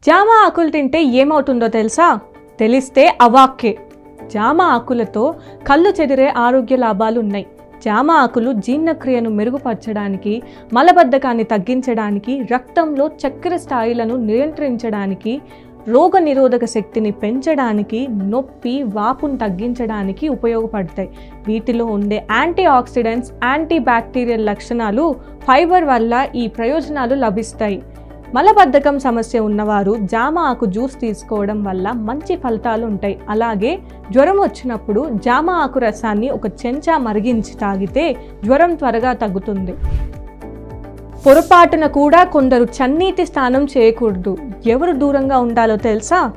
జామ ఆకులు తింటే ఏమవుతుందో తెలుసా? తెలిస్తే అవాక్కే. జామ ఆకులతో కళ్ళు చెదిరే ఆరోగ్య లాభాలు ఉన్నాయి. జామ ఆకులు జీర్ణక్రియను మెరుగుపరచడానికి, మలబద్ధకాన్ని తగ్గించడానికి, రక్తంలో చక్కెర స్థాయిలను నియంత్రించడానికి, రోగ నిరోధక శక్తిని పెంచడానికి, నొప్పి వాపును తగ్గించడానికి ఉపయోగపడతాయి. వీటిలో ఉండే యాంటీ ఆక్సిడెంట్స్, యాంటీ బ్యాక్టీరియల్ లక్షణాలు, ఫైబర్ వల్ల ఈ ప్రయోజనాలు లభిస్తాయి. మలబద్ధకం సమస్య ఉన్నవారు జామ ఆకు జ్యూస్ తీసుకోవడం వల్ల మంచి ఫలితాలు ఉంటాయి. అలాగే జ్వరం వచ్చినప్పుడు జామ ఆకు రసాన్ని ఒక చెంచా మరిగించి తాగితే జ్వరం త్వరగా తగ్గుతుంది. పొరపాటున కూడా కొందరు చన్నీటి స్నానం చేయకూడదు. ఎవరు దూరంగా ఉండాలో తెలుసా?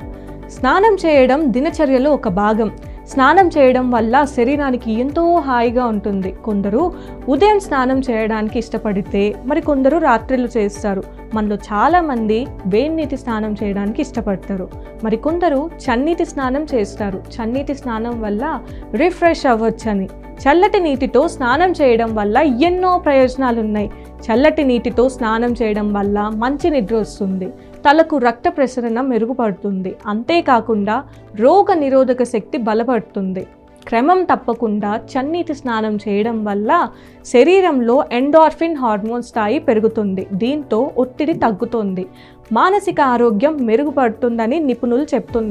స్నానం చేయడం దినచర్యలో ఒక భాగం. స్నానం చేయడం వల్ల శరీరానికి ఎంతో హాయిగా ఉంటుంది. కొందరు ఉదయం స్నానం చేయడానికి ఇష్టపడితే కొందరు రాత్రిళ్ళు చేస్తారు. మనలో చాలామంది వేడి నీటి స్నానం చేయడానికి ఇష్టపడతారు. కొందరు చన్నీటి స్నానం చేస్తారు. చన్నీటి స్నానం వల్ల రిఫ్రెష్ అవ్వచ్చని. చల్లటి నీటితో స్నానం చేయడం వల్ల ఎన్నో ప్రయోజనాలు ఉన్నాయి. చల్లటి నీటితో స్నానం చేయడం వల్ల మంచి నిద్ర వస్తుంది. తలకు రక్త ప్రసరణ మెరుగుపడుతుంది. అంతేకాకుండా రోగ నిరోధక శక్తి బలపడుతుంది. క్రమం తప్పకుండా చన్నీటి స్నానం చేయడం వల్ల శరీరంలో ఎండార్ఫిన్ హార్మోన్ స్థాయి పెరుగుతుంది. దీంతో ఒత్తిడి తగ్గుతుంది. మానసిక ఆరోగ్యం మెరుగుపడుతుందని నిపుణులు చెప్తున్నారు.